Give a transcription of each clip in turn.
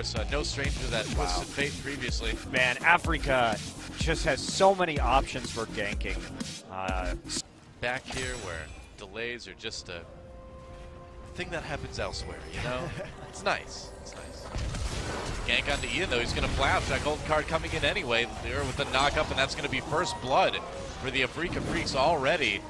course, no stranger to that twisted fate previously. Man, Afreeca just has so many options for ganking. Back here where delays are just a thing that happens elsewhere, you know? It's nice. It's nice. Gank onto Ian, though. He's going to flash. That gold card coming in anyway. There with the knock-up, and that's going to be first blood for the Afreeca Freecs already.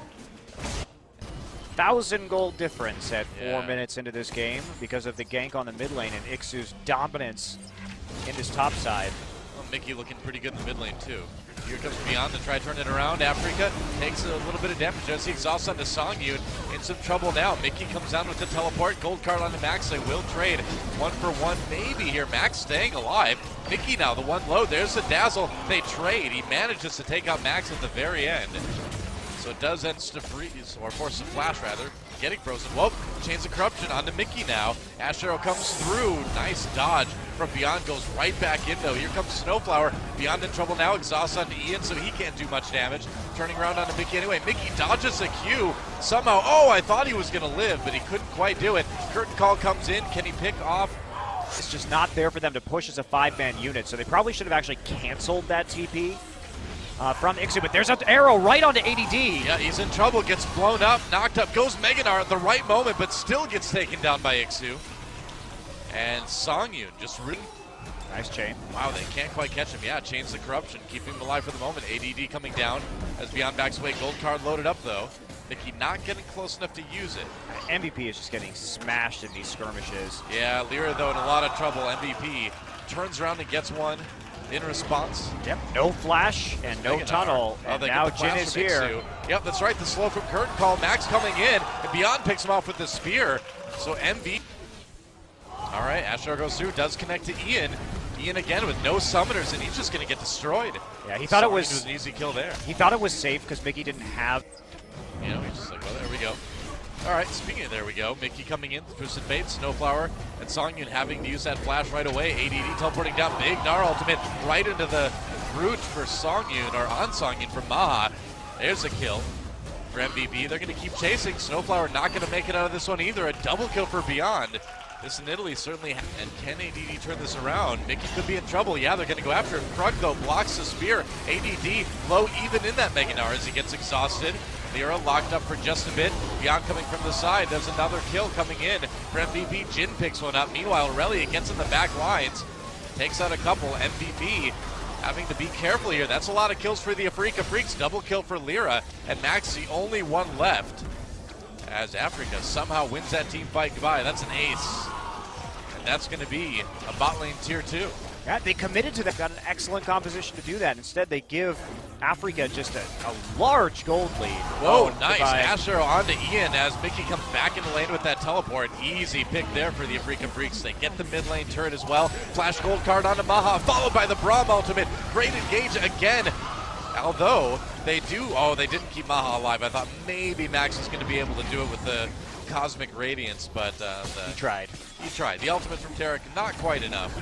1,000 gold difference at 4 minutes into this game because of the gank on the mid lane and Iksu's dominance in this top side. Well, Mickey looking pretty good in the mid lane, too. Here comes Beyond to try to turn it around. Afreeca takes a little bit of damage as he exhausts onto Sangyoon. In some trouble now. Mickey comes down with the teleport. Gold card onto Max. They will trade 1 for 1 maybe here. Max staying alive. Mickey now the one low. There's the dazzle. They trade. He manages to take out Max at the very end. So it does end to freeze, or force a flash rather. Getting frozen. Whoa, Chains of Corruption onto Mickey now. Ashe comes through. Nice dodge from Beyond. Goes right back in though. Here comes SnowFlower. Beyond in trouble now. Exhaust onto Ian, so he can't do much damage. Turning around onto Mickey anyway. Mickey dodges a Q. Somehow, oh, I thought he was going to live, but he couldn't quite do it. Curtain Call comes in. Can he pick off? It's just not there for them to push as a 5-man unit, so they probably should have actually canceled that TP. From Ikssu, but there's an arrow right onto ADD. Yeah, he's in trouble, gets blown up, knocked up, goes Gnar at the right moment, but still gets taken down by Ikssu. And Sangyoon just really... Nice chain. Wow, they can't quite catch him. Yeah, Chains the Corruption, keeping him alive for the moment. ADD coming down as Beyond backs away. Gold card loaded up, though. Mickey not getting close enough to use it. MVP is just getting smashed in these skirmishes. Yeah, LirA, though, in a lot of trouble. MVP turns around and gets one. In response. Yep, no flash and no tunnel, and now Jhin is here. Ikssu. Yep, that's right, the slow from Curtain Call. Max coming in, and Beyond picks him off with the spear. So MV. All right, Ashe goes through, does connect to Ian. Ian again with no summoners, and he's just going to get destroyed. Yeah, he thought it was an easy kill there. He thought it was safe because Mickey didn't have. You know, he's just like, well, there we go. All right, speaking of there we go, Mickey coming in, Twisted Fate, SnowFlower, and Sangyoon having to use that flash right away. ADD teleporting down, big Gnar ultimate right into the root for Sangyoon, or on Sangyoon from MaHa. There's a kill for MVP. They're going to keep chasing. SnowFlower not going to make it out of this one either. A double kill for Beyond. This Nidalee certainly, and can ADD turn this around? Mickey could be in trouble. Yeah, they're going to go after him. Krug, though, blocks the spear. ADD low even in that Gnar as he gets exhausted. LirA locked up for just a bit. Beyond coming from the side. There's another kill coming in for MVP. Jhin picks one up. Meanwhile, Irelia gets in the back lines. Takes out a couple. MVP having to be careful here. That's a lot of kills for the Afreeca Freecs. Double kill for LirA. And Max the only one left. As Afreeca somehow wins that team fight goodbye. That's an ace. And that's going to be a bot lane tier 2. Yeah, they committed to that. Got an excellent composition to do that. Instead, they give Afreeca just a large gold lead. Whoa, nice. Ashe onto Ian as Mickey comes back in the lane with that teleport. Easy pick there for the Afreeca Freecs. They get the mid lane turret as well. Flash gold card onto MaHa, followed by the Braum ultimate. Great engage again. Although they didn't keep MaHa alive. I thought maybe Max was going to be able to do it with the Cosmic Radiance, but he tried. He tried. The ultimate from Taric, not quite enough.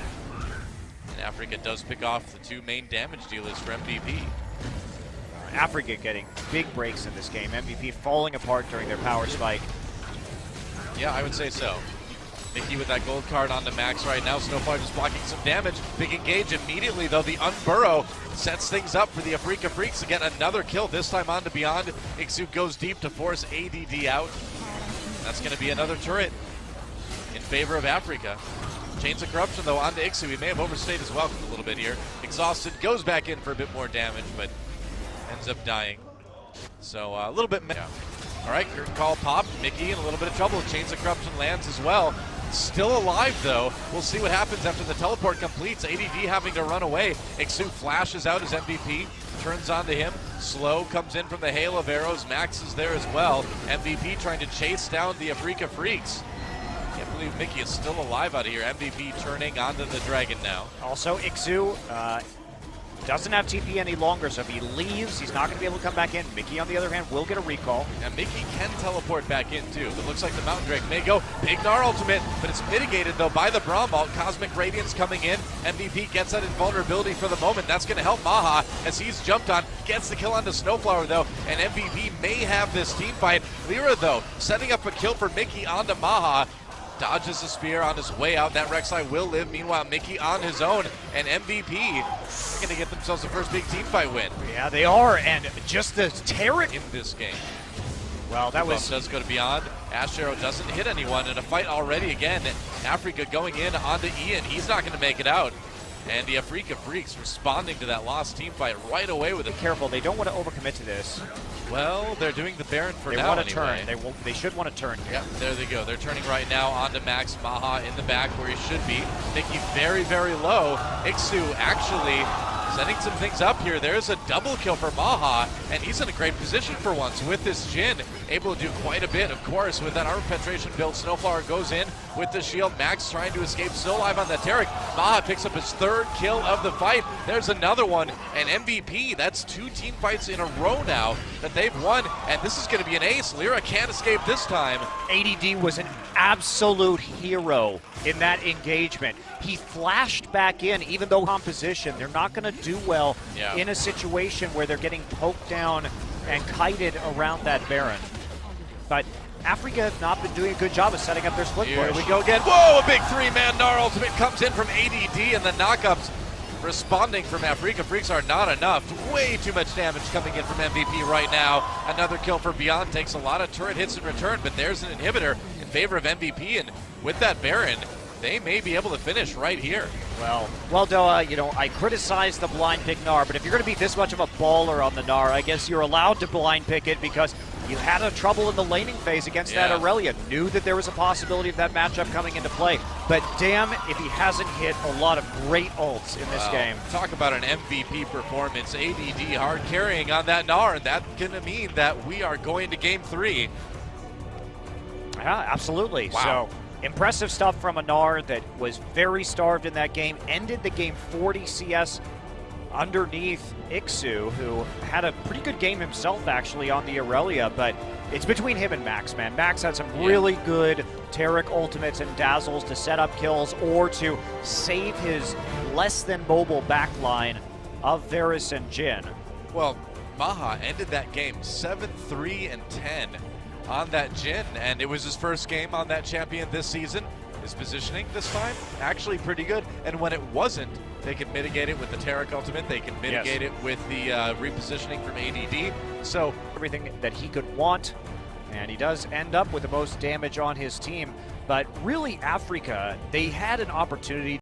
And Afreeca does pick off the 2 main damage dealers for MVP. Afreeca getting big breaks in this game. MVP falling apart during their power spike. Yeah, I would say so. Mickey with that gold card onto Max right now. SnowFlower just blocking some damage. Big engage immediately, though. The Unburrow sets things up for the Afreeca Freecs to get another kill, this time onto Beyond. Ikssu goes deep to force ADD out. That's going to be another turret in favor of Afreeca. Chains of Corruption, though, onto Ikssu. He may have overstayed his welcome a little bit here. Exhausted, goes back in for a bit more damage, but ends up dying. So a little bit... Yeah. All right, Curtain Call popped. Mickey in a little bit of trouble. Chains of Corruption lands as well. Still alive, though. We'll see what happens after the teleport completes. ADD having to run away. Ikssu flashes out as MVP. Turns onto him. Slow comes in from the hail of arrows. Max is there as well. MVP trying to chase down the Afreeca Freecs. Can't believe Mickey is still alive out of here. MVP turning onto the dragon now. Also, Ikssu doesn't have TP any longer, so if he leaves, he's not going to be able to come back in. Mickey, on the other hand, will get a recall. And Mickey can teleport back in, too. It looks like the Mountain Drake may go. Big Gnar ultimate, but it's mitigated, though, by the Braum ult. Cosmic Radiance coming in. MVP gets that invulnerability for the moment. That's going to help MaHa as he's jumped on. Gets the kill onto SnowFlower, though, and MVP may have this team fight. LirA, though, setting up a kill for Mickey onto MaHa. dodges the spear on his way out. That Rek'Sai will live. Meanwhile, Mickey on his own, and MVP are going to get themselves the first big team fight win. Yeah, they are, and just the Taric in this game. Well, that was... does go to Beyond. Ashe arrow doesn't hit anyone in a fight already again. Afreeca going in onto Ian. He's not going to make it out. And the Afreeca Freecs responding to that lost team fight right away with it. Be careful, they don't want to overcommit to this. Well, they're doing the Baron for now. They want to anyway. turn. They should want to turn. Yeah, there they go. They're turning right now onto Max. MaHa in the back where he should be. Mickey very, very low. Ikssu actually setting some things up here. There's a double kill for MaHa, and he's in a great position for once with this Jhin. Able to do quite a bit, of course, with that armor penetration build. SnowFlower goes in with the shield. Max trying to escape, still alive on that Taric. MaHa picks up his third kill of the fight. There's another one, and MVP. That's 2 team fights in a row now that they've won, and this is going to be an ace. LirA can't escape this time. ADD was an absolute hero in that engagement. He flashed back in, even though composition, they're not going to do well in a situation where they're getting poked down and kited around that Baron. But Afreeca have not been doing a good job of setting up their split push. Here we go again. Whoa, a big 3-man Gnar ultimate comes in from ADD, and the knockups responding from Afreeca Freecs are not enough. Way too much damage coming in from MVP right now. Another kill for Beyond, takes a lot of turret hits in return, but there's an inhibitor in favor of MVP, and with that Baron, they may be able to finish right here. Well, Doa, you know, I criticize the blind pick Gnar, but if you're going to be this much of a baller on the Gnar, I guess you're allowed to blind pick it because you had a trouble in the laning phase against that Irelia. Knew that there was a possibility of that matchup coming into play, but damn if he hasn't hit a lot of great ults in this game. Talk about an MVP performance. ADD hard carrying on that Gnar, and that's going to mean that we are going to game 3. Yeah, absolutely. Wow. So, impressive stuff from a Gnar that was very starved in that game. Ended the game 40 CS underneath Ikssu, who had a pretty good game himself, actually, on the Irelia, but it's between him and Max, man. Max had some really good Taric ultimates and dazzles to set up kills or to save his less-than-mobile backline of Varus and Jhin. Well, MaHa ended that game 7-3-10 on that Jhin, and it was his first game on that champion this season. His positioning this time, actually pretty good, and when it wasn't, they can mitigate it with the Taric ultimate, they can mitigate it with the repositioning from ADD, so everything that he could want, and he does end up with the most damage on his team, but really Afreeca, they had an opportunity